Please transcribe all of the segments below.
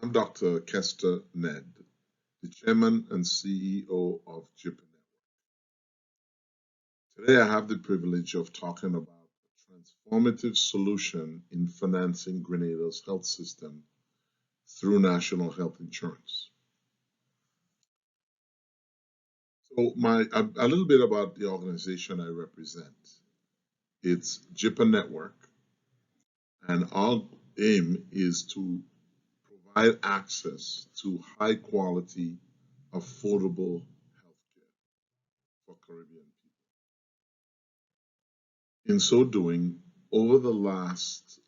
I'm Dr. Kester Ned, the Chairman and CEO of JIPA Network. Today I have the privilege of talking about a transformative solution in financing Grenada's health system through national health insurance. So a little bit about the organization I represent. It's JIPA Network, and our aim is to provide access to high quality, affordable healthcare for Caribbean people. In so doing, over the last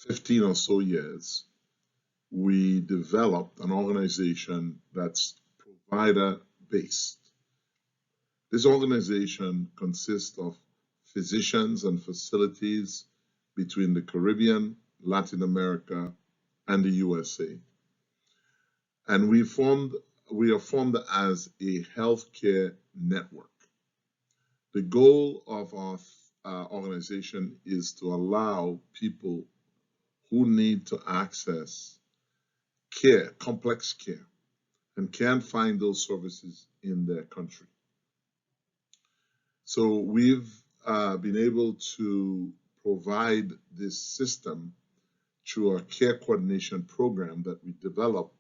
15 or so years, we developed an organization that's provider based. This organization consists of physicians and facilities between the Caribbean, Latin America, and the USA. And we are formed as a healthcare network. The goal of our organization is to allow people who need to access care, complex care, and can't find those services in their country. So we've been able to provide this system through a care coordination program that we developed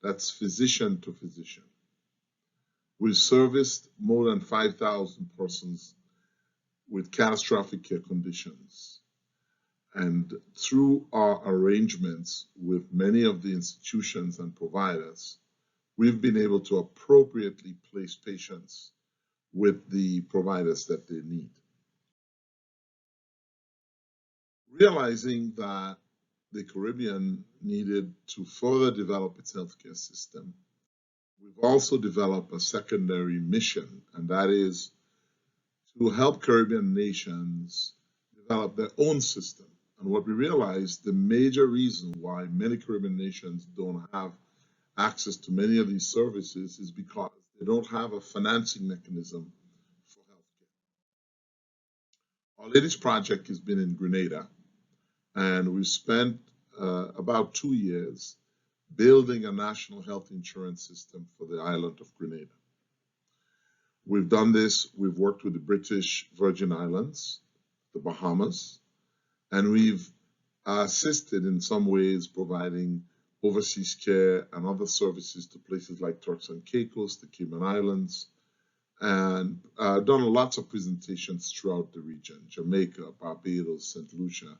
that's physician to physician. We've serviced more than 5,000 persons with catastrophic care conditions. And through our arrangements with many of the institutions and providers, we've been able to appropriately place patients with the providers that they need. Realizing that the Caribbean needed to further develop its healthcare system, we've also developed a secondary mission, and that is to help Caribbean nations develop their own system. And what we realized, the major reason why many Caribbean nations don't have access to many of these services is because they don't have a financing mechanism for healthcare. Our latest project has been in Grenada, and we've spent about 2 years building a national health insurance system for the island of Grenada. We've done this, we've worked with the British Virgin Islands, the Bahamas, and we've assisted in some ways providing overseas care and other services to places like Turks and Caicos, the Cayman Islands, and done lots of presentations throughout the region, Jamaica, Barbados, St. Lucia,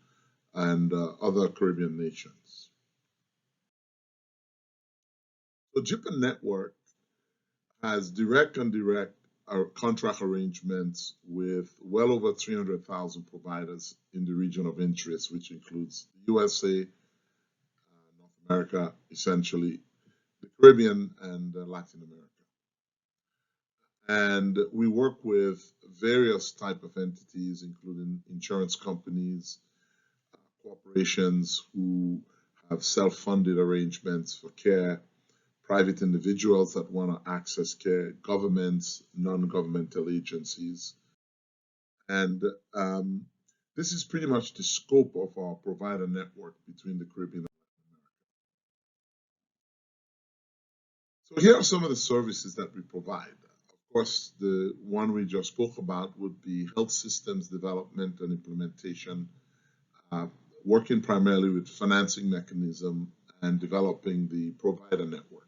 and other Caribbean nations. So JIPA Network has direct and indirect contract arrangements with well over 300,000 providers in the region of interest, which includes the USA, North America, essentially, the Caribbean, and Latin America. And we work with various type of entities, including insurance companies, corporations who have self-funded arrangements for care, private individuals that want to access care, governments, non-governmental agencies. And this is pretty much the scope of our provider network between the Caribbean and Latin America. So here are some of the services that we provide. Of course, the one we just spoke about would be health systems development and implementation, working primarily with financing mechanism and developing the provider network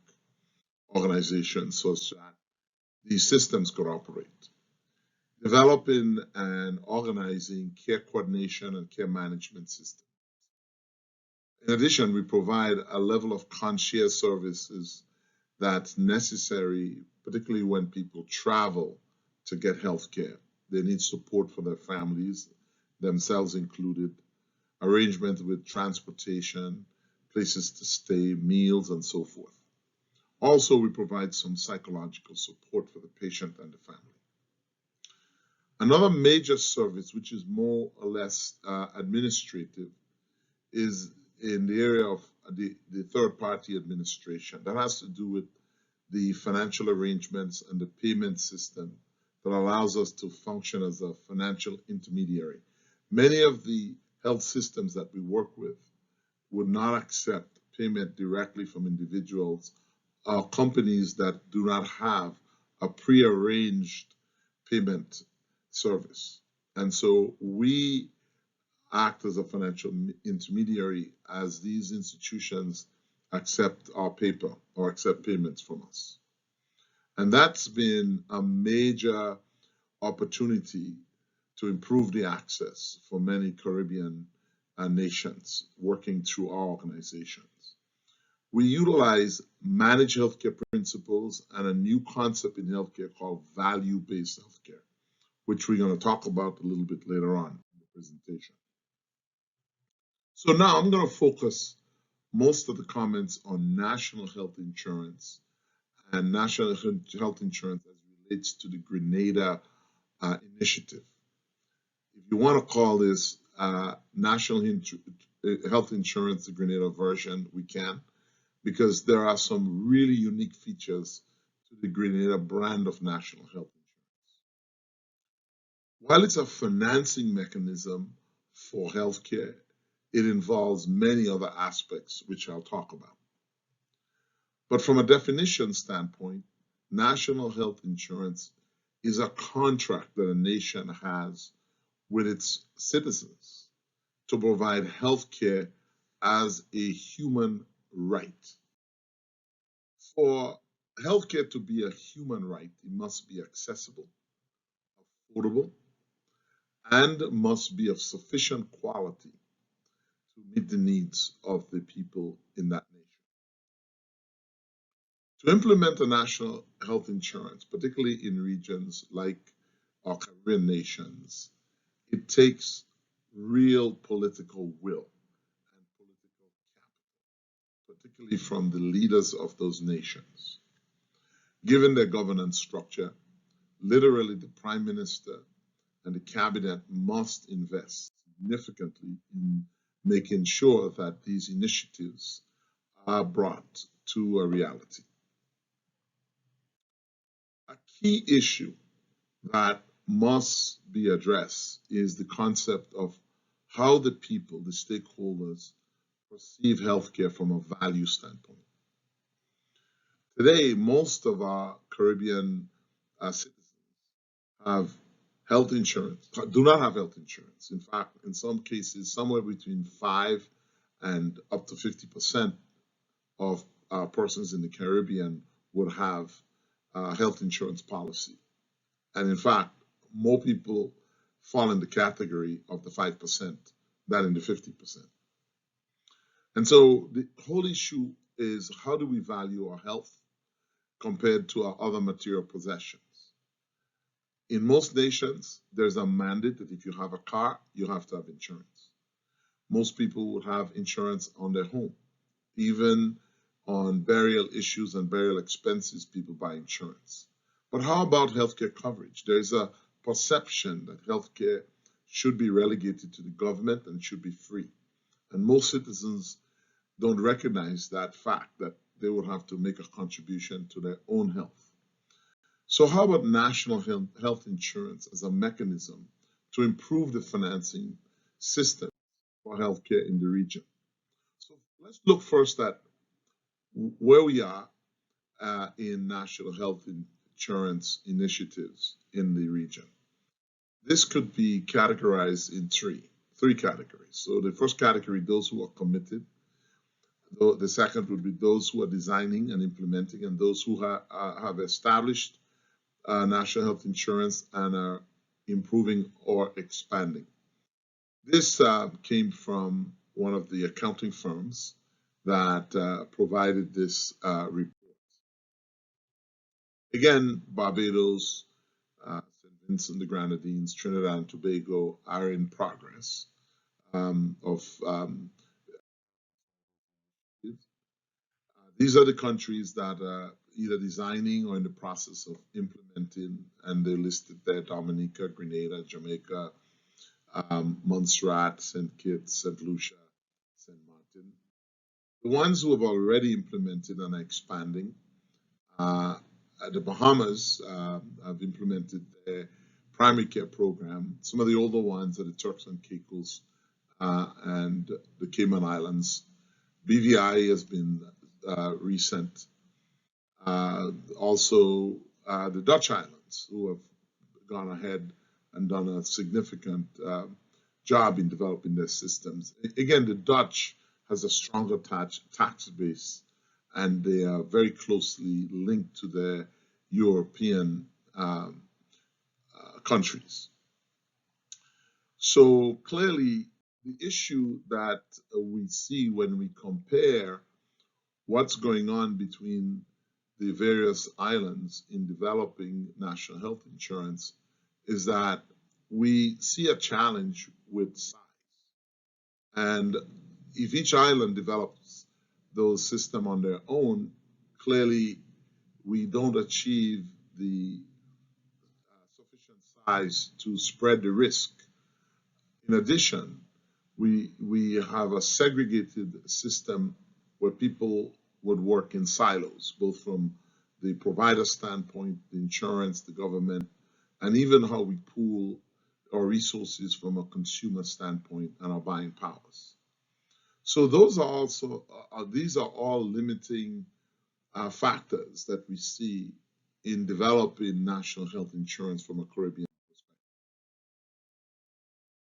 organization so that these systems could operate. Developing and organizing care coordination and care management systems. In addition, we provide a level of concierge services that's necessary, particularly when people travel to get health care. They need support for their families, themselves included, arrangement with transportation, places to stay, meals, and so forth. Also, we provide some psychological support for the patient and the family. Another major service, which is more or less administrative, is in the area of the third-party administration. That has to do with the financial arrangements and the payment system that allows us to function as a financial intermediary. Many of the health systems that we work with would not accept payment directly from individuals or companies that do not have a prearranged payment service. And so we act as a financial intermediary as these institutions accept our paper or accept payments from us. And that's been a major opportunity to improve the access for many Caribbean nations working through our organizations. We utilize managed healthcare principles and a new concept in healthcare called value-based healthcare, which we're going to talk about a little bit later on in the presentation. So now I'm going to focus most of the comments on national health insurance and national health insurance as it relates to the Grenada initiative. If you want to call this national health insurance, the Grenada version, we can, because there are some really unique features to the Grenada brand of national health insurance. While it's a financing mechanism for healthcare, it involves many other aspects, which I'll talk about. But from a definition standpoint, national health insurance is a contract that a nation has with its citizens to provide health care as a human right. For healthcare to be a human right, it must be accessible, affordable, and must be of sufficient quality to meet the needs of the people in that nation. To implement a national health insurance, particularly in regions like our Caribbean nations, it takes real political will and political capital, particularly from the leaders of those nations. Given their governance structure, literally the Prime Minister and the Cabinet must invest significantly in making sure that these initiatives are brought to a reality. A key issue that must be addressed is the concept of how the people, the stakeholders, perceive healthcare from a value standpoint. Today, most of our Caribbean citizens have health insurance, do not have health insurance. In fact, in some cases, somewhere between 5 and up to 50% of persons in the Caribbean would have a health insurance policy. And in fact, more people fall in the category of the 5% than in the 50%. And so the whole issue is, how do we value our health compared to our other material possessions? In most nations, there's a mandate that if you have a car, you have to have insurance. Most people would have insurance on their home. Even on burial issues and burial expenses, people buy insurance. But how about healthcare coverage? There's a perception that healthcare should be relegated to the government and should be free. And most citizens don't recognize that fact, that they would have to make a contribution to their own health. So how about national health insurance as a mechanism to improve the financing system for healthcare in the region? So let's look first at where we are in national health insurance initiatives in the region. This could be categorized in three categories. So the first category, those who are committed. The second would be those who are designing and implementing, and those who have established national health insurance and are improving or expanding. This came from one of the accounting firms that provided this report. Again, Barbados, St. Vincent, the Grenadines, Trinidad and Tobago are in progress these are the countries that are either designing or in the process of implementing, and they listed there: Dominica, Grenada, Jamaica, Montserrat, St. Kitts, St. Lucia, St. Martin. The ones who have already implemented and are expanding, the Bahamas have implemented their primary care program. Some of the older ones are the Turks and Caicos and the Cayman Islands. BVI has been recent. Also, the Dutch islands, who have gone ahead and done a significant job in developing their systems. Again, the Dutch has a stronger tax base, and they are very closely linked to their European countries. So clearly, the issue that we see when we compare what's going on between the various islands in developing national health insurance is that we see a challenge with size. And if each island develops those systems on their own, clearly we don't achieve the sufficient size to spread the risk. In addition, we have a segregated system where people would work in silos, both from the provider standpoint, the insurance, the government, and even how we pool our resources from a consumer standpoint and our buying powers. So those are also, these are all limiting factors that we see in developing national health insurance from a Caribbean perspective.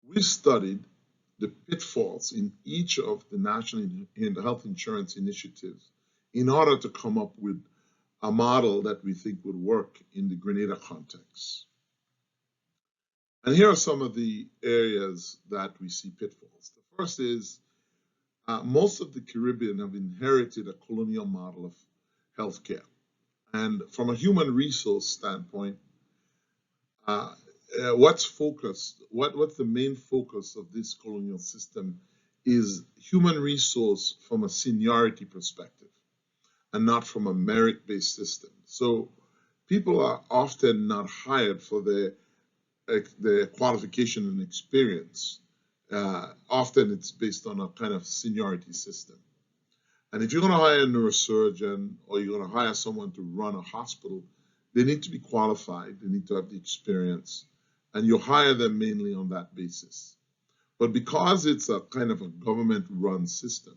We studied the pitfalls in each of the national health insurance initiatives in order to come up with a model that we think would work in the Grenada context. And here are some of the areas that we see pitfalls. The first is most of the Caribbean have inherited a colonial model of healthcare. And from a human resource standpoint, what's the main focus of this colonial system is human resource from a seniority perspective and not from a merit-based system. So people are often not hired for their qualification and experience. Often it's based on a kind of seniority system. And if you're going to hire a neurosurgeon or you're going to hire someone to run a hospital, they need to be qualified, they need to have the experience, and you hire them mainly on that basis. But because it's a kind of a government-run system,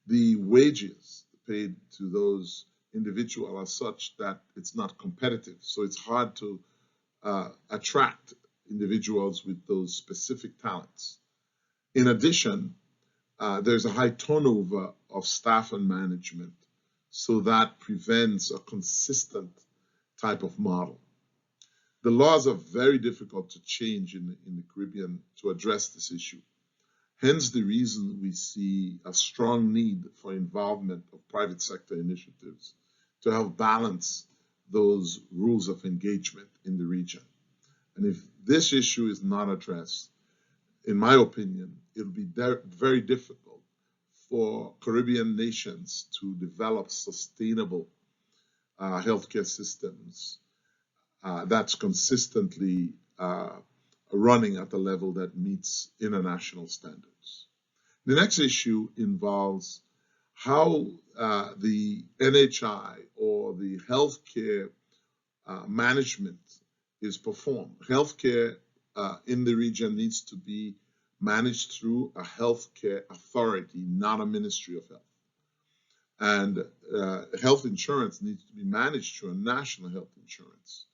the wages paid to those individuals are such that it's not competitive. So it's hard to attract individuals with those specific talents. In addition, there's a high turnover of staff and management, so that prevents a consistent type of model. The laws are very difficult to change in the Caribbean to address this issue. Hence the reason we see a strong need for involvement of private sector initiatives to help balance those rules of engagement in the region. And if this issue is not addressed, in my opinion, it'll be very difficult for Caribbean nations to develop sustainable healthcare systems that's consistently running at a level that meets international standards. The next issue involves how the NHI or the healthcare management is performed. Healthcare in the region needs to be managed through a healthcare authority, not a Ministry of Health. And health insurance needs to be managed through a national health insurance.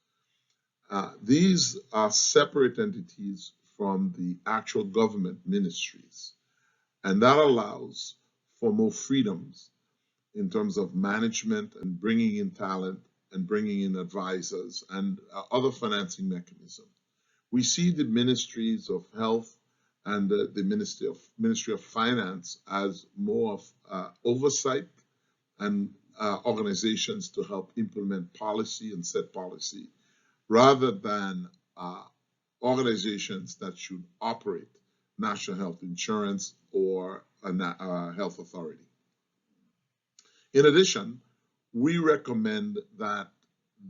These are separate entities from the actual government ministries. And that allows for more freedoms in terms of management and bringing in talent and bringing in advisors and other financing mechanisms. We see the ministries of health and the Ministry of Finance as more of oversight and organizations to help implement policy and set policy, rather than organizations that should operate national health insurance or a health authority. In addition, we recommend that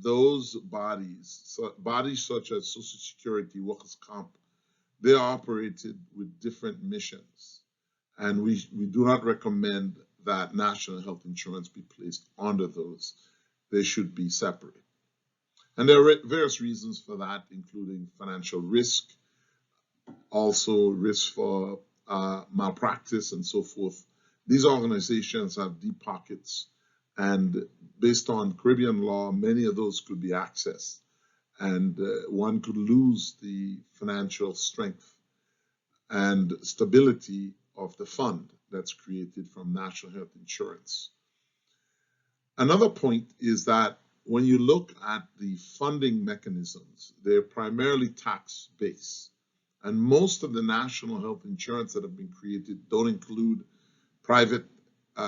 those bodies such as Social Security, Workers' Comp, they are operated with different missions. And we do not recommend that national health insurance be placed under those. They should be separate. And there are various reasons for that, including financial risk, also risk for malpractice and so forth, These organizations have deep pockets, and based on Caribbean law, many of those could be accessed, and one could lose the financial strength and stability of the fund that's created from national health insurance. Another point is that when you look at the funding mechanisms, they're primarily tax-based. And most of the national health insurance that have been created don't include private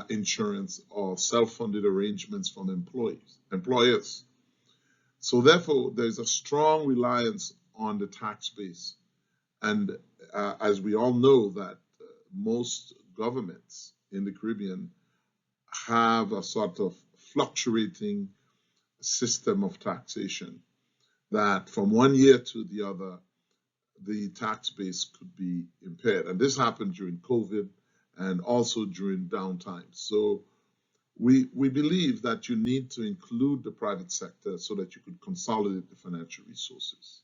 insurance or self-funded arrangements from employers. So therefore, there's a strong reliance on the tax base. And as we all know that most governments in the Caribbean have a sort of fluctuating system of taxation that from one year to the other, the tax base could be impaired. And this happened during COVID and also during downtime. So we believe that you need to include the private sector so that you could consolidate the financial resources.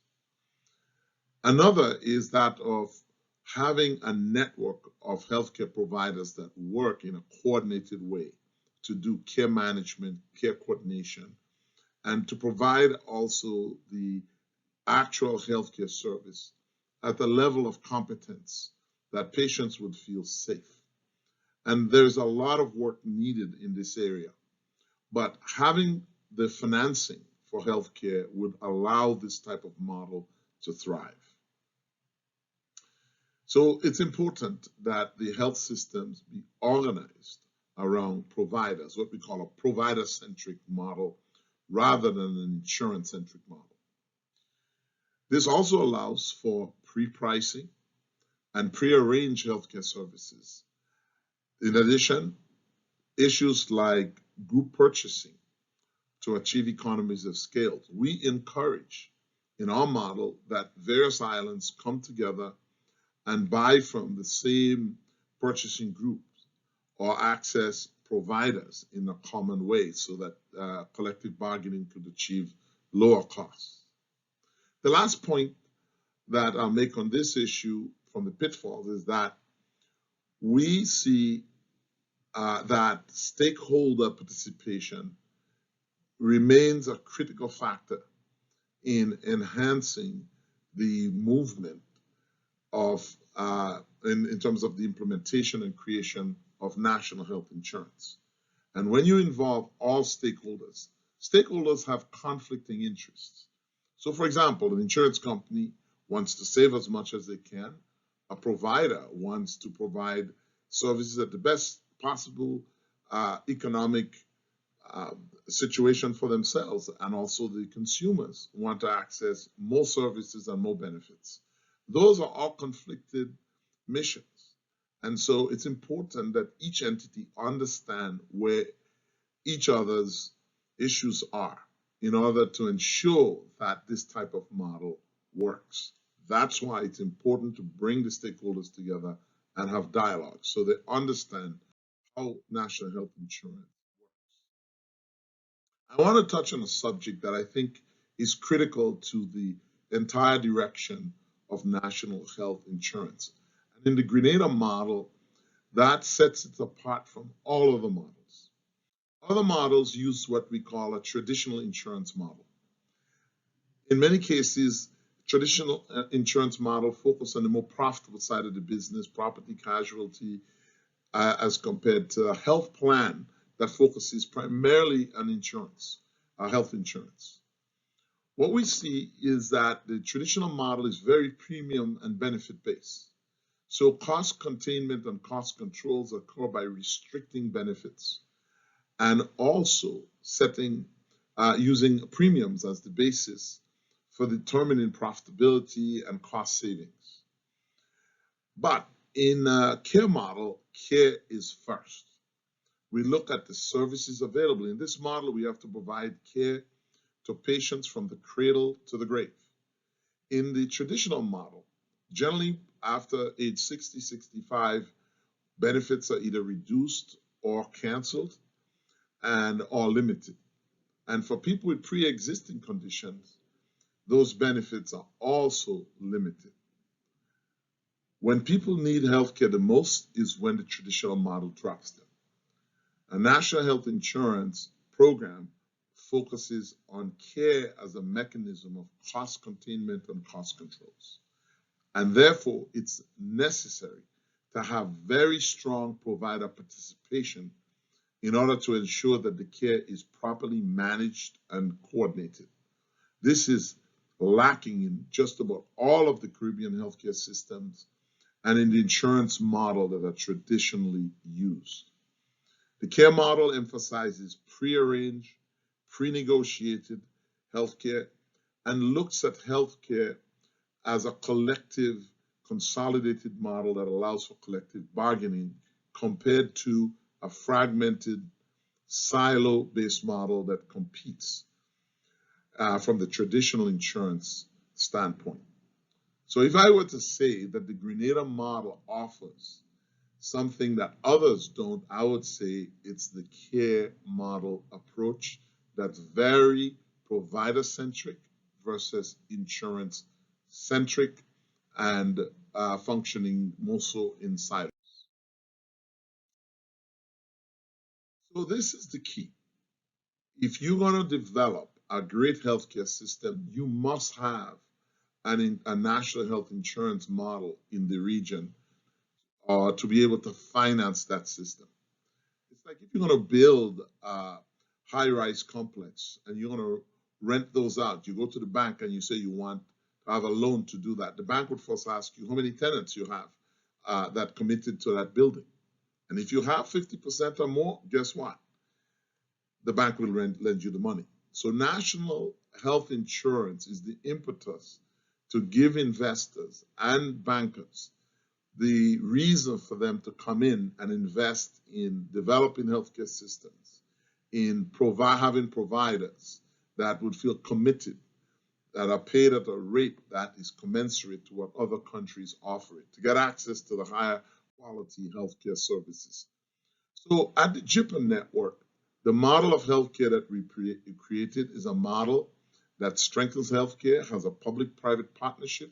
Another is that of having a network of healthcare providers that work in a coordinated way to do care management, care coordination, and to provide also the actual healthcare service at the level of competence that patients would feel safe. And there's a lot of work needed in this area. But having the financing for healthcare would allow this type of model to thrive. So it's important that the health systems be organized around providers, what we call a provider-centric model, rather than an insurance-centric model. This also allows for pre-pricing and pre-arranged healthcare services. In addition, issues like group purchasing to achieve economies of scale. We encourage in our model that various islands come together and buy from the same purchasing groups or access providers in a common way so that collective bargaining could achieve lower costs. The last point that I'll make on this issue from the pitfalls is that we see that stakeholder participation remains a critical factor in enhancing the movement of, in terms of the implementation and creation of national health insurance. And when you involve all stakeholders, stakeholders have conflicting interests. So for example, an insurance company wants to save as much as they can. A provider wants to provide services at the best possible economic situation for themselves, and also the consumers want to access more services and more benefits. Those are all conflicted missions. And so it's important that each entity understand where each other's issues are in order to ensure that this type of model works. That's why it's important to bring the stakeholders together and have dialogue so they understand how national health insurance works. I want to touch on a subject that I think is critical to the entire direction of national health insurance. And in the Grenada model, that sets it apart from all other models. Other models use what we call a traditional insurance model. In many cases, traditional insurance model focus on the more profitable side of the business, property casualty, as compared to a health plan that focuses primarily on insurance, health insurance. What we see is that the traditional model is very premium and benefit based. So cost containment and cost controls occur by restricting benefits and also setting, using premiums as the basis for determining profitability and cost savings. But in a care model, care is first. We look at the services available. In this model, we have to provide care to patients from the cradle to the grave. In the traditional model, generally after age 60, 65, benefits are either reduced or canceled or limited. And for people with pre-existing conditions, those benefits are also limited. When people need healthcare the most is when the traditional model drops them. A national health insurance program focuses on care as a mechanism of cost containment and cost controls. And therefore, it's necessary to have very strong provider participation in order to ensure that the care is properly managed and coordinated. This is lacking in just about all of the Caribbean healthcare systems and in the insurance model that are traditionally used. The care model emphasizes prearranged, pre-negotiated healthcare and looks at healthcare as a collective, consolidated model that allows for collective bargaining compared to a fragmented, silo-based model that competes from the traditional insurance standpoint. So if I were to say that the Grenada model offers something that others don't, I would say it's the care model approach that's very provider-centric versus insurance-centric and functioning more so in silos. So this is the key. If you're going to develop a great healthcare system, you must have a national health insurance model in the region to be able to finance that system. It's like if you're going to build a high-rise complex and you're going to rent those out, you go to the bank and you say you want to have a loan to do that. The bank would first ask you how many tenants you have that committed to that building. And if you have 50% or more, guess what? The bank will lend you the money. So national health insurance is the impetus to give investors and bankers the reason for them to come in and invest in developing healthcare systems, in having providers that would feel committed, that are paid at a rate that is commensurate to what other countries offer it, to get access to the higher quality healthcare services. So at the JIPA network, the model of healthcare that we created is a model that strengthens healthcare, has a public-private partnership.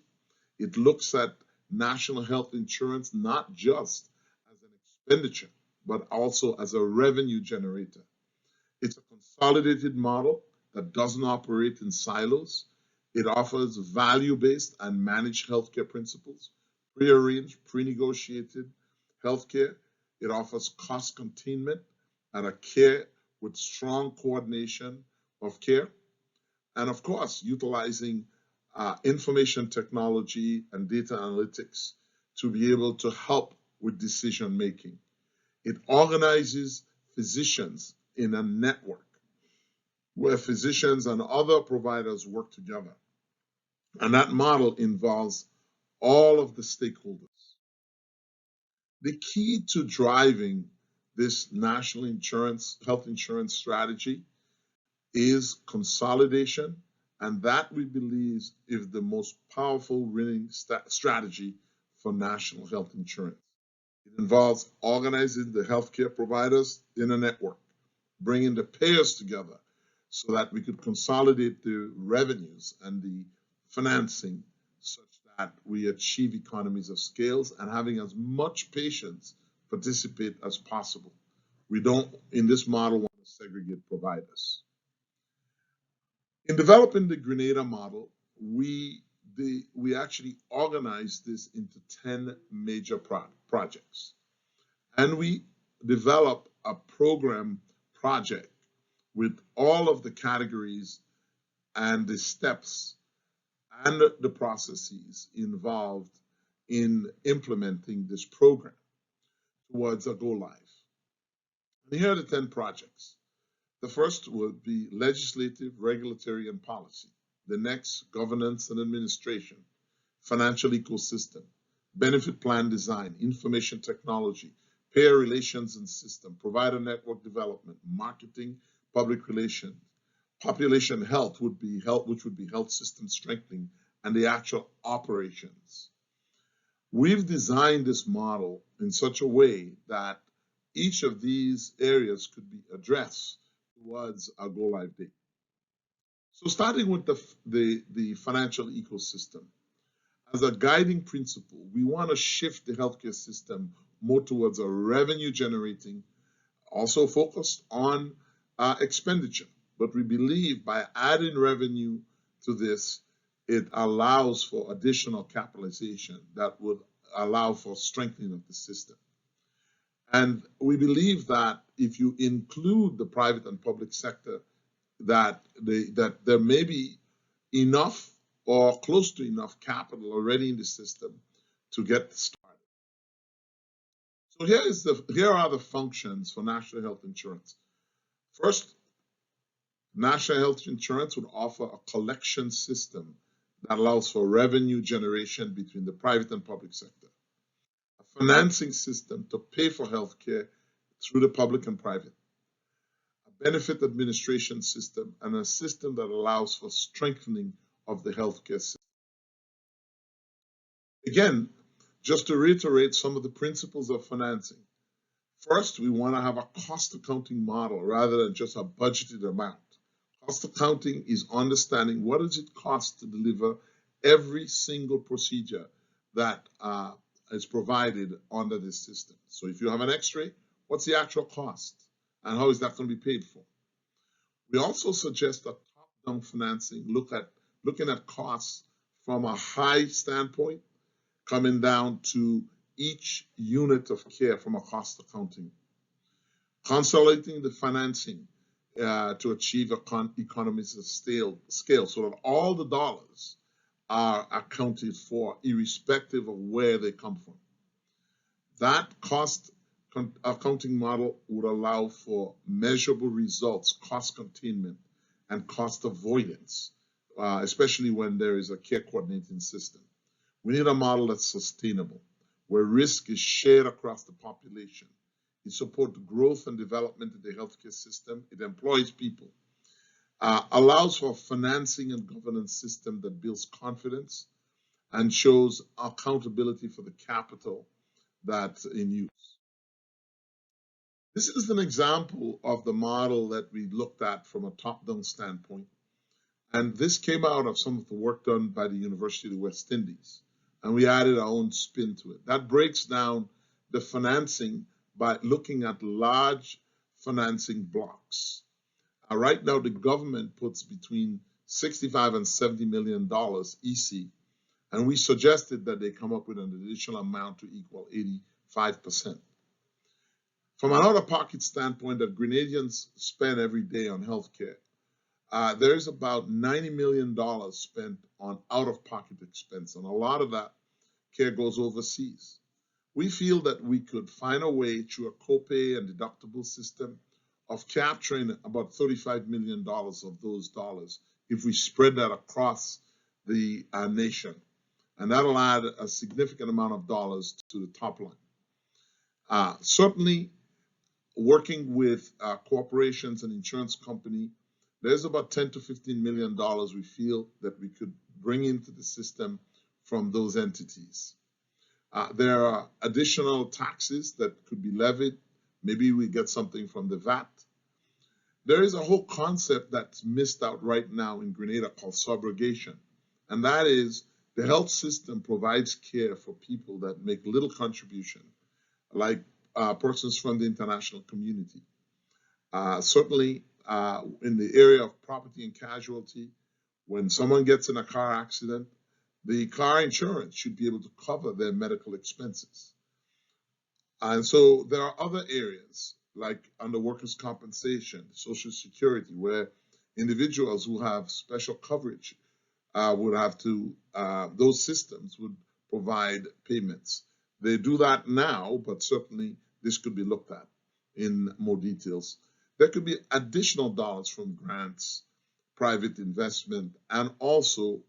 It looks at national health insurance not just as an expenditure, but also as a revenue generator. It's a consolidated model that doesn't operate in silos. It offers value-based and managed healthcare principles, prearranged, pre-negotiated healthcare. It offers cost containment and a care with strong coordination of care. And of course, utilizing information technology and data analytics to be able to help with decision making. It organizes physicians in a network where physicians and other providers work together. And that model involves all of the stakeholders. The key to driving this national health insurance strategy is consolidation, and that we believe is the most powerful winning strategy for national health insurance. It involves organizing the healthcare providers in a network, bringing the payers together so that we could consolidate the revenues and the financing such that we achieve economies of scales and having as much patients participate as possible. We don't, in this model, want to segregate providers. In developing the Grenada model, we actually organized this into 10 major projects. And we developed a program project with all of the categories and the steps and the processes involved in implementing this program towards a go live. And here are the 10 projects. The first would be legislative, regulatory, and policy. The next, governance and administration, financial ecosystem, benefit plan design, information technology, payer relations and system, provider network development, marketing, public relations, population health, which would be health system strengthening, and the actual operations. We've designed this model in such a way that each of these areas could be addressed towards a go live date. So starting with the financial ecosystem. As a guiding principle, we want to shift the healthcare system more towards a revenue generating, also focused on expenditure. But we believe by adding revenue to this, it allows for additional capitalization that would allow for strengthening of the system. And we believe that if you include the private and public sector, that there may be enough or close to enough capital already in the system to get started. So here are the functions for national health insurance. First, national health insurance would offer a collection system that allows for revenue generation between the private and public sector, a financing system to pay for healthcare through the public and private, a benefit administration system, and a system that allows for strengthening of the healthcare system. Again, just to reiterate some of the principles of financing. First, we want to have a cost accounting model rather than just a budgeted amount. Cost accounting is understanding what does it cost to deliver every single procedure that is provided under this system. So if you have an x-ray, what's the actual cost and how is that going to be paid for? We also suggest a top-down financing, looking at costs from a high standpoint, coming down to each unit of care from a cost accounting. Consolidating the financing to achieve economies of scale so that all the dollars are accounted for irrespective of where they come from. That cost accounting model would allow for measurable results, cost containment, and cost avoidance, especially when there is a care coordinating system. We need a model that's sustainable, where risk is shared across the population. It supports growth and development in the healthcare system. It employs people, allows for a financing and governance system that builds confidence and shows accountability for the capital that's in use. This is an example of the model that we looked at from a top-down standpoint. And this came out of some of the work done by the University of the West Indies. And we added our own spin to it. That breaks down the financing by looking at large financing blocks. Right now, the government puts between $65 and $70 million EC, and we suggested that they come up with an additional amount to equal 85%. From an out-of-pocket standpoint that Grenadians spend every day on healthcare, there is about $90 million spent on out-of-pocket expense, and a lot of that care goes overseas. We feel that we could find a way through a copay and deductible system of capturing about $35 million of those dollars if we spread that across the nation. And that'll add a significant amount of dollars to the top line. Certainly, working with corporations and insurance company, there's about $10 to $15 million we feel that we could bring into the system from those entities. There are additional taxes that could be levied. Maybe we get something from the VAT. There is a whole concept that's missed out right now in Grenada called subrogation. And that is the health system provides care for people that make little contribution, like persons from the international community. Certainly, in the area of property and casualty, when someone gets in a car accident, the car insurance should be able to cover their medical expenses. And so there are other areas like under workers' compensation, Social Security, where individuals who have special coverage would have to, those systems would provide payments. They do that now, but certainly this could be looked at in more details. There could be additional dollars from grants, private investment, and also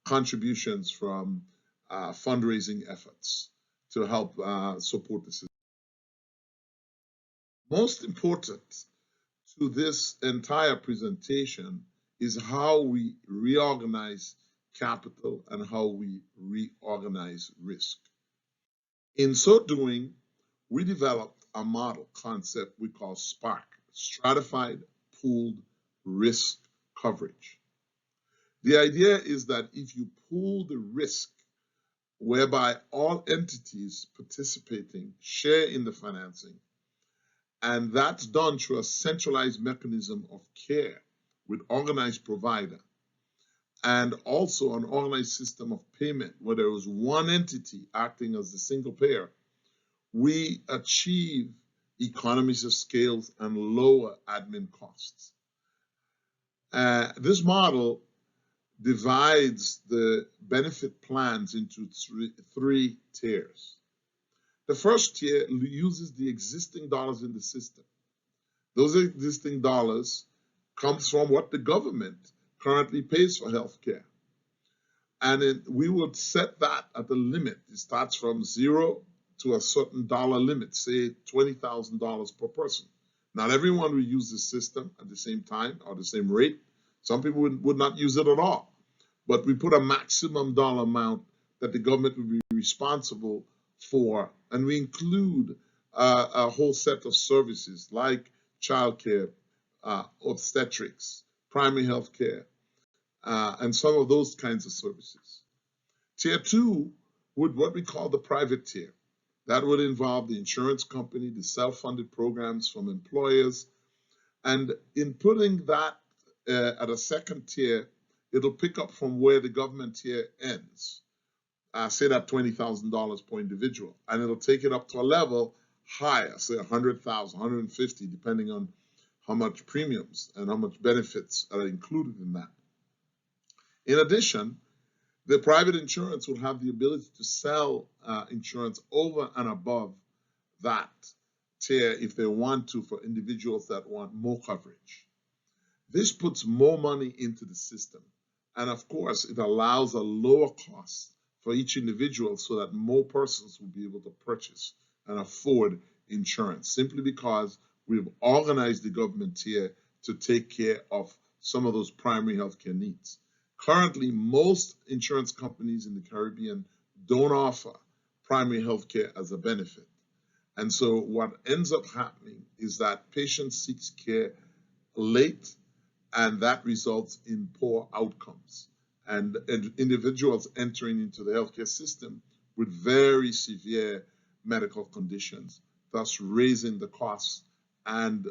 contributions from fundraising efforts to help support the system. Most important to this entire presentation is how we reorganize capital and how we reorganize risk. In so doing, we developed a model concept we call SPARC, Stratified Pooled Risk Coverage. The idea is that if you pool the risk whereby all entities participating share in the financing, and that's done through a centralized mechanism of care with organized provider, and also an organized system of payment where there is one entity acting as the single payer. We achieve economies of scale and lower admin costs. This model divides the benefit plans into three tiers. The first tier uses the existing dollars in the system. Those existing dollars comes from what the government currently pays for healthcare. And we would set that at the limit. It starts from $0 to a certain dollar limit, say $20,000 per person. Not everyone will use the system at the same time or the same rate. Some people would not use it at all. But we put a maximum dollar amount that the government would be responsible for, and we include a whole set of services like childcare, obstetrics, primary health care, and some of those kinds of services. Tier 2 would what we call the private tier. That would involve the insurance company, the self-funded programs from employers, and in putting that at a second tier, it'll pick up from where the government tier ends. Say that $20,000 per individual, and it'll take it up to a level higher, say 100,000, 150, depending on how much premiums and how much benefits are included in that. In addition, the private insurance will have the ability to sell insurance over and above that tier if they want to for individuals that want more coverage. This puts more money into the system. And of course, it allows a lower cost for each individual so that more persons will be able to purchase and afford insurance, simply because we've organized the government tier to take care of some of those primary healthcare needs. Currently, most insurance companies in the Caribbean don't offer primary healthcare as a benefit. And so what ends up happening is that patients seek care late, and that results in poor outcomes. And individuals entering into the healthcare system with very severe medical conditions, thus raising the costs and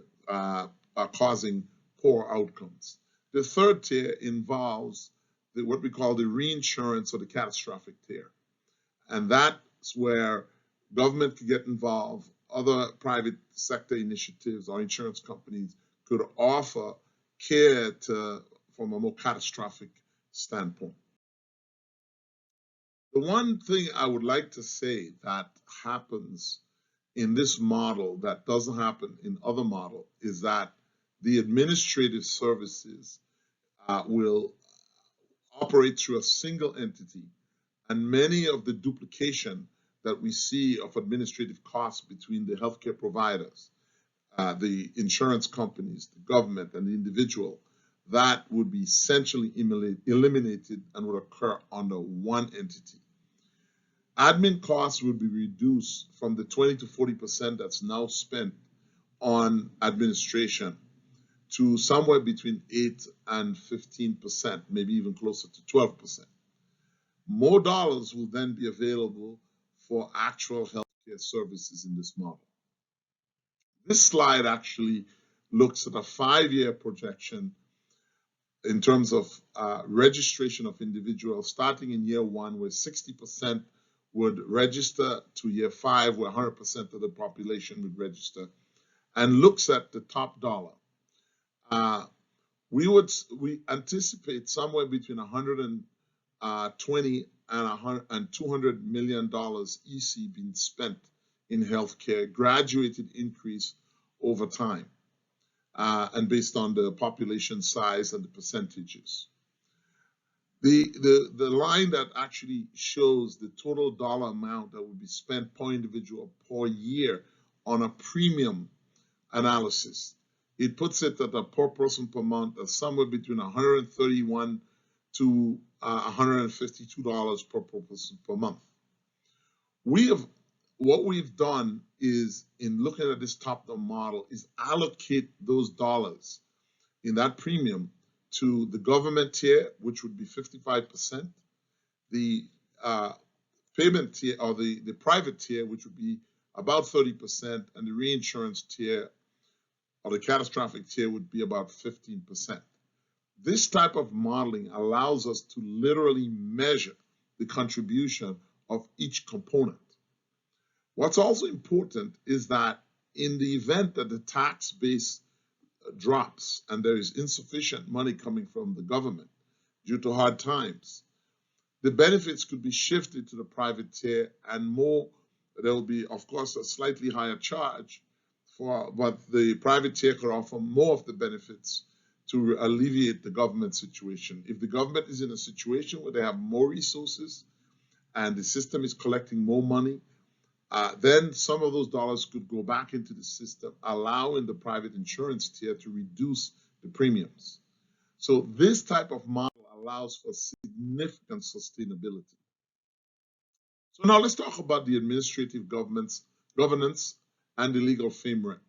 causing poor outcomes. The third tier involves what we call the reinsurance or the catastrophic tier. And that's where government could get involved, other private sector initiatives or insurance companies could offer care from a more catastrophic standpoint. The one thing I would like to say that happens in this model that doesn't happen in other models is that the administrative services will operate through a single entity, and many of the duplication that we see of administrative costs between the healthcare providers, the insurance companies, the government, and the individual, that would be essentially eliminated and would occur under one entity. Admin costs would be reduced from the 20 to 40% that's now spent on administration to somewhere between 8 and 15%, maybe even closer to 12%. More dollars will then be available for actual healthcare services in this model. This slide actually looks at a 5-year projection in terms of registration of individuals, starting in year 1, where 60% would register, to year 5, where 100% of the population would register, and looks at the top dollar. We anticipate somewhere between 120 and $200 million EC being spent in healthcare, graduated increase over time, and based on the population size and the percentages. The line that actually shows the total dollar amount that would be spent per individual per year on a premium analysis, it puts it at a per person per month of somewhere between $131 to $152 per person per month. What we've done is, in looking at this top-down model, is allocate those dollars in that premium to the government tier, which would be 55%, the payment tier, or the private tier, which would be about 30%, and the reinsurance tier or the catastrophic tier would be about 15%. This type of modeling allows us to literally measure the contribution of each component. What's also important is that in the event that the tax base drops and there is insufficient money coming from the government due to hard times, the benefits could be shifted to the private tier, and there will be, of course, a slightly higher charge but the private tier could offer more of the benefits to alleviate the government situation. If the government is in a situation where they have more resources and the system is collecting more money, then some of those dollars could go back into the system, allowing the private insurance tier to reduce the premiums. So this type of model allows for significant sustainability. So now let's talk about the administrative governance and the legal framework.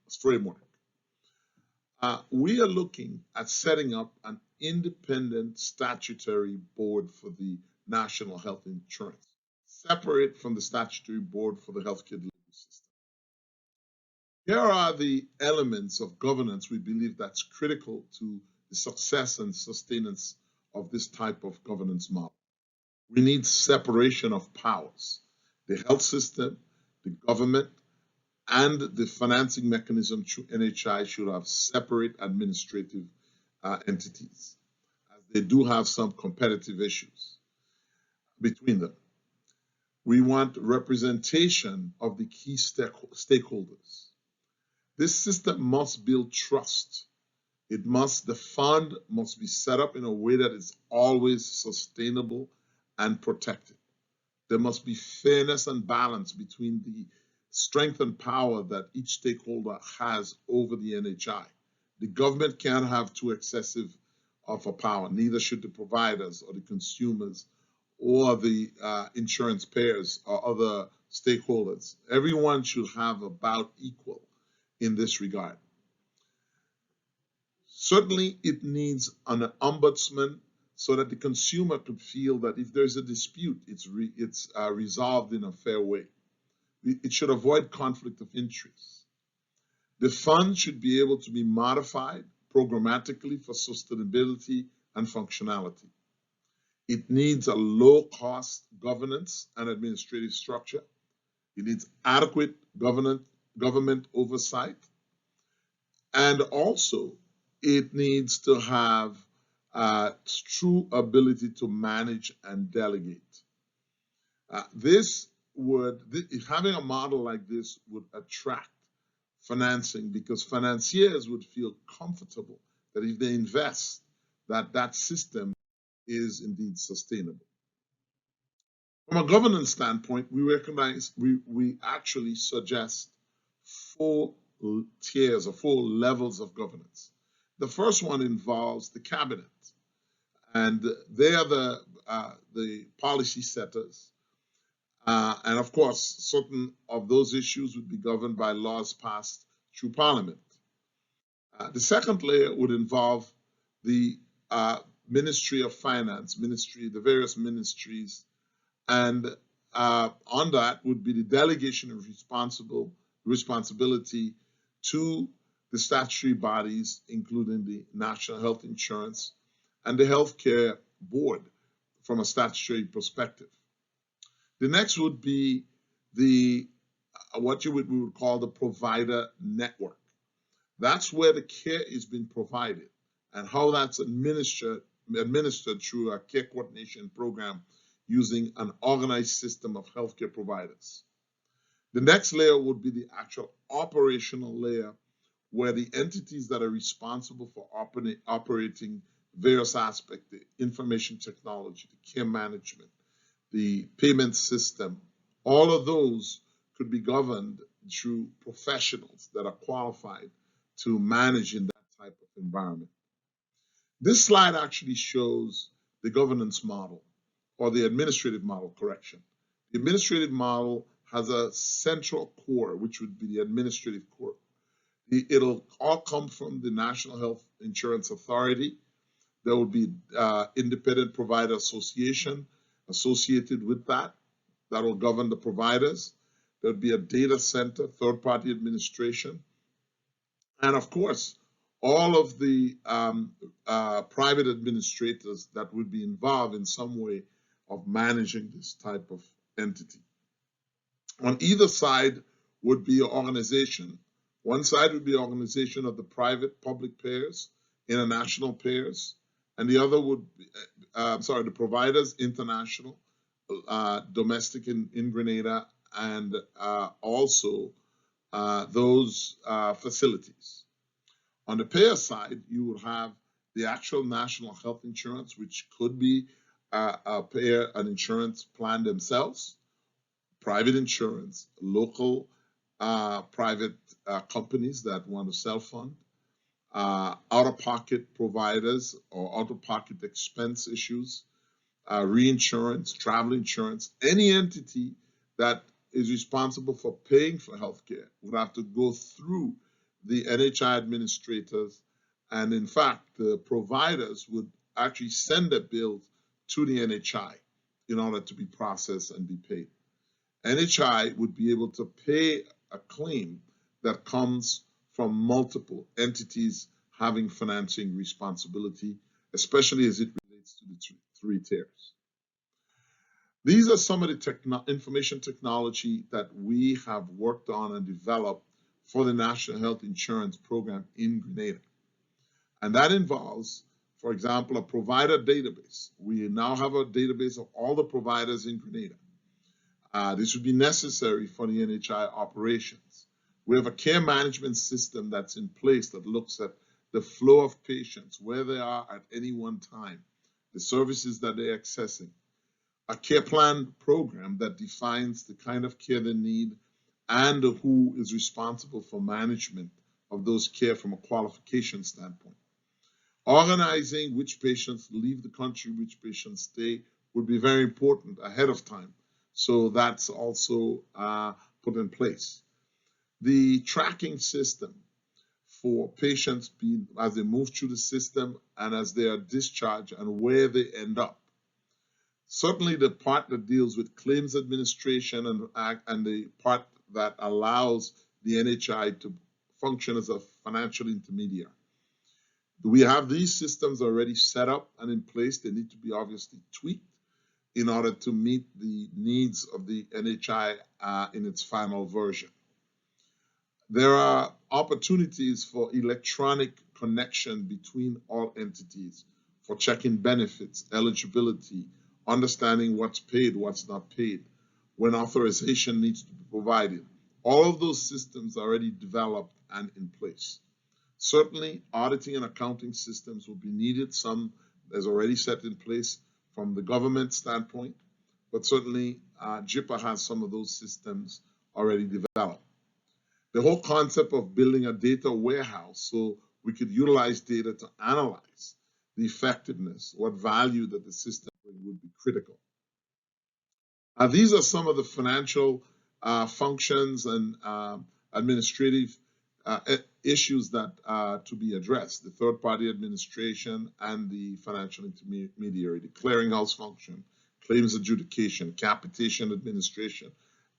We are looking at setting up an independent statutory board for the national health insurance, separate from the statutory board for the healthcare delivery system. Here are the elements of governance we believe that's critical to the success and sustenance of this type of governance model. We need separation of powers. The health system, the government, and the financing mechanism through NHI should have separate administrative entities, as they do have some competitive issues between them. We want representation of the key stakeholders. This system must build trust. The fund must be set up in a way that is always sustainable and protected. There must be fairness and balance between the strength and power that each stakeholder has over the NHI. The government can't have too excessive of a power, neither should the providers or the consumers or the insurance payers or other stakeholders. Everyone should have about equal in this regard. Certainly, it needs an ombudsman so that the consumer could feel that if there's a dispute, it's resolved in a fair way. It should avoid conflict of interest. The fund should be able to be modified programmatically for sustainability and functionality. It needs a low-cost governance and administrative structure. It needs adequate government oversight. And also, it needs to have true ability to manage and delegate. Having a model like this would attract financing, because financiers would feel comfortable that if they invest, that system is indeed sustainable. From a governance standpoint, we actually suggest 4 tiers or 4 levels of governance. The first one involves the cabinet, and they are the policy setters. And of course, certain of those issues would be governed by laws passed through Parliament. The second layer would involve the Ministry of Finance, the various ministries, and on that would be the delegation of responsibility to the statutory bodies, including the National Health Insurance and the Healthcare Board from a statutory perspective. The next would be what we would call the provider network. That's where the care is being provided and how that's administered through a care coordination program using an organized system of healthcare providers. The next layer would be the actual operational layer, where the entities that are responsible for operating various aspects, the information technology, the care management, the payment system, all of those could be governed through professionals that are qualified to manage in that type of environment. This slide actually shows the governance model, or the administrative model, correction. The administrative model has a central core, which would be the administrative core. It'll all come from the National Health Insurance Authority. There will be independent provider association associated with that. that will govern the providers. There would be a data center, third-party administration, and of course, all of the private administrators that would be involved in some way of managing this type of entity. On either side would be an organization. One side would be an organization of the private public payers, international payers, and the other would be, the providers, international, domestic in Grenada, and also those facilities. On the payer side, you would have the actual national health insurance, which could be an insurance plan themselves, private insurance, local private companies that want to self-fund, out-of-pocket providers or out-of-pocket expense issues, reinsurance, travel insurance. Any entity that is responsible for paying for healthcare would have to go through the NHI administrators, and in fact, the providers would actually send their bills to the NHI in order to be processed and be paid. NHI would be able to pay a claim that comes from multiple entities having financing responsibility, especially as it relates to the three tiers. These are some of the information technology that we have worked on and developed for the National Health Insurance Program in Grenada. And that involves, for example, a provider database. We now have a database of all the providers in Grenada. This would be necessary for the NHI operations. We have a care management system that's in place that looks at the flow of patients, where they are at any one time, the services that they're accessing, a care plan program that defines the kind of care they need and who is responsible for management of those care from a qualification standpoint. Organizing which patients leave the country, which patients stay, would be very important ahead of time. So that's also put in place. The tracking system for patients as they move through the system and as they are discharged and where they end up. Certainly the part that deals with claims administration and the part that allows the NHI to function as a financial intermediary. We have these systems already set up and in place. They need to be obviously tweaked in order to meet the needs of the NHI in its final version. There are opportunities for electronic connection between all entities for checking benefits, eligibility, understanding what's paid, what's not paid, when authorization needs to be provided. All of those systems are already developed and in place. Certainly, auditing and accounting systems will be needed. Some is already set in place from the government standpoint, but certainly JIPA has some of those systems already developed. The whole concept of building a data warehouse so we could utilize data to analyze the effectiveness, what value that the system would be critical. These are some of the financial functions and administrative issues that are to be addressed: the third-party administration and the financial intermediary, the clearinghouse function, claims adjudication, capitation administration,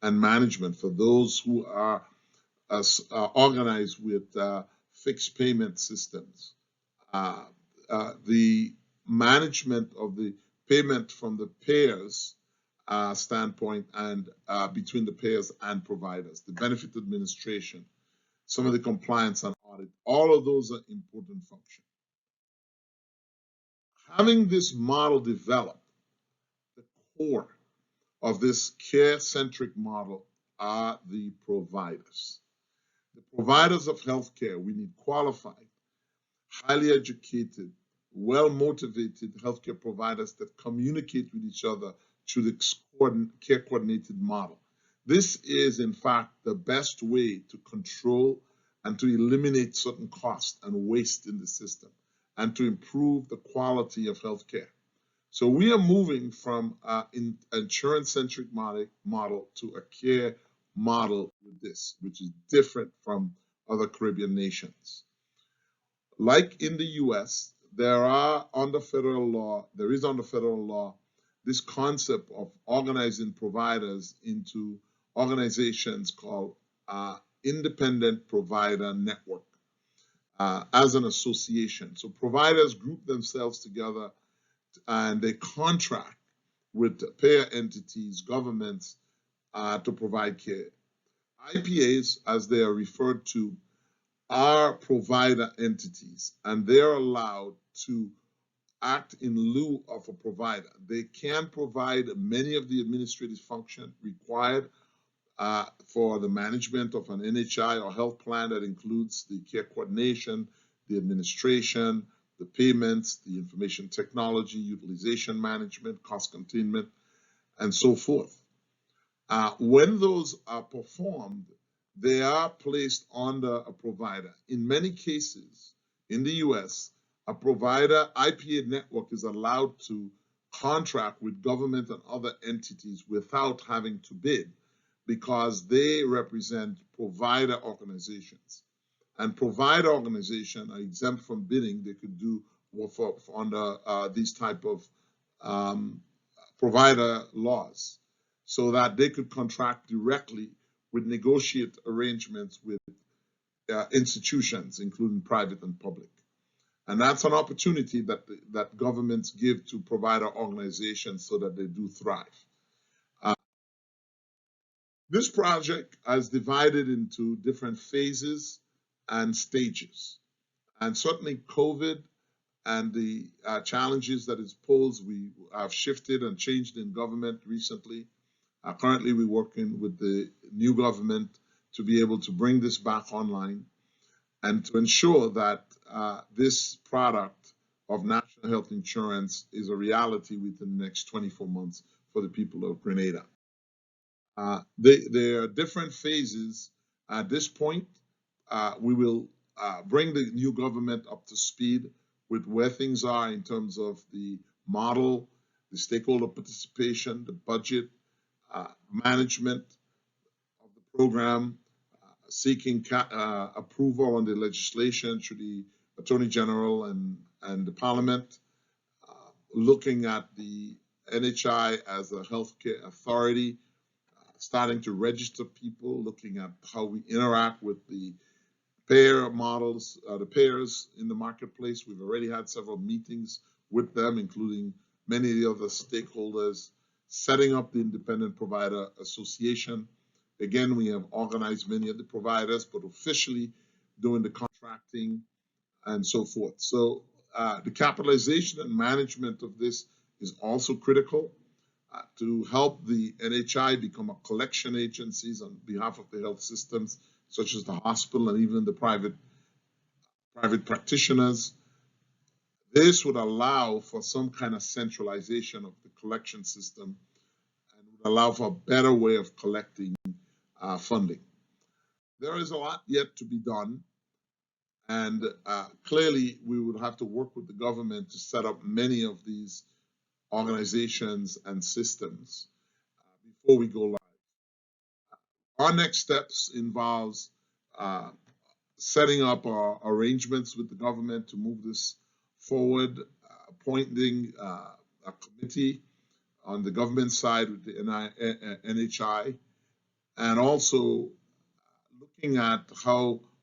and management for those who are organized with fixed payment systems. The management of the payment from the payers standpoint and between the payers and providers, the benefit administration, some of the compliance and audit, all of those are important functions. Having this model developed, the core of this care-centric model are the providers. The providers of healthcare, we need qualified, highly educated, well-motivated healthcare providers that communicate with each other through the care coordinated model. This is, in fact, the best way to control and to eliminate certain costs and waste in the system and to improve the quality of healthcare. So we are moving from an insurance-centric model to a care model with this, which is different from other Caribbean nations. Like in the US, there is under federal law, this concept of organizing providers into organizations called independent provider network as an association. So providers group themselves together and they contract with payer entities, governments to provide care. IPAs, as they are referred to, are provider entities, and they're allowed to act in lieu of a provider. They can provide many of the administrative functions required for the management of an NHI or health plan that includes the care coordination, the administration, the payments, the information technology, utilization management, cost containment, and so forth. When those are performed, they are placed under a provider. In many cases, in the US, a provider IPA network is allowed to contract with government and other entities without having to bid because they represent provider organizations. And provider organizations are exempt from bidding. They could do under these type of provider laws, so that they could contract directly with negotiate arrangements with institutions, including private and public. And that's an opportunity that governments give to provider organizations so that they do thrive. This project is divided into different phases and stages. And certainly COVID and the challenges that it's posed, we have shifted and changed in government recently. Currently, we're working with the new government to be able to bring this back online and to ensure that this product of national health insurance is a reality within the next 24 months for the people of Grenada. There are different phases. At this point, we will bring the new government up to speed with where things are in terms of the model, the stakeholder participation, the budget, management of the program, seeking approval on the legislation through the Attorney General and the Parliament, looking at the NHI as a healthcare authority, starting to register people, looking at how we interact with the payer models, the payers in the marketplace. We've already had several meetings with them, including many of the other stakeholders, setting up the Independent Provider Association. Again, we have organized many of the providers, but officially doing the contracting and so forth. So the capitalization and management of this is also critical to help the NHI become a collection agencies on behalf of the health systems, such as the hospital and even the private practitioners. This would allow for some kind of centralization of the collection system and would allow for a better way of collecting funding. There is a lot yet to be done, and clearly we would have to work with the government to set up many of these organizations and systems before we go live. Our next steps involves setting up our arrangements with the government to move this forward, appointing a committee on the government side with the NHI, and also looking at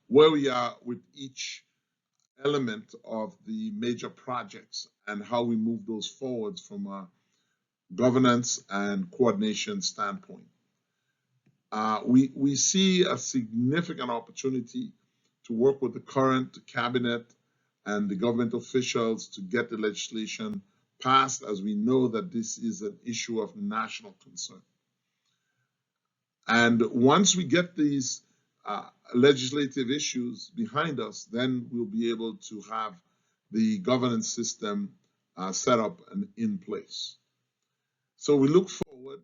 where we are with each element of the major projects and how we move those forwards from a governance and coordination standpoint. We see a significant opportunity to work with the current cabinet and the government officials to get the legislation passed, as we know that this is an issue of national concern. And once we get these legislative issues behind us, then we'll be able to have the governance system set up and in place. So we look forward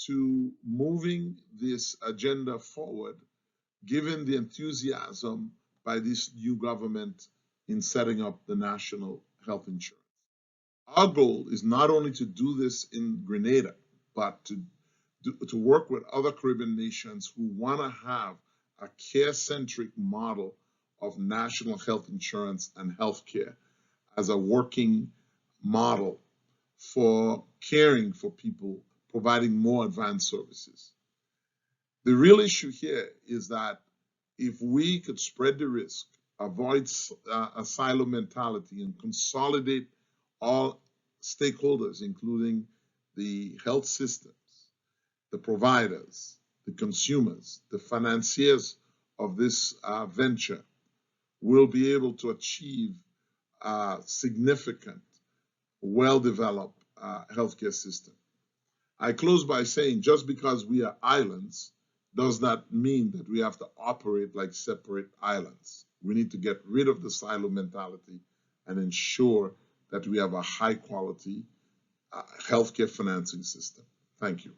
to moving this agenda forward, given the enthusiasm by this new government in setting up the national health insurance. Our goal is not only to do this in Grenada, but to work with other Caribbean nations who want to have a care-centric model of national health insurance and healthcare as a working model for caring for people, providing more advanced services. The real issue here is that if we could spread the risk, avoid a silo mentality, and consolidate all stakeholders, including the health systems, the providers, the consumers, the financiers of this venture, we'll be able to achieve a significant, well-developed healthcare system. I close by saying just because we are islands does not mean that we have to operate like separate islands. We need to get rid of the silo mentality and ensure that we have a high quality healthcare financing system. Thank you.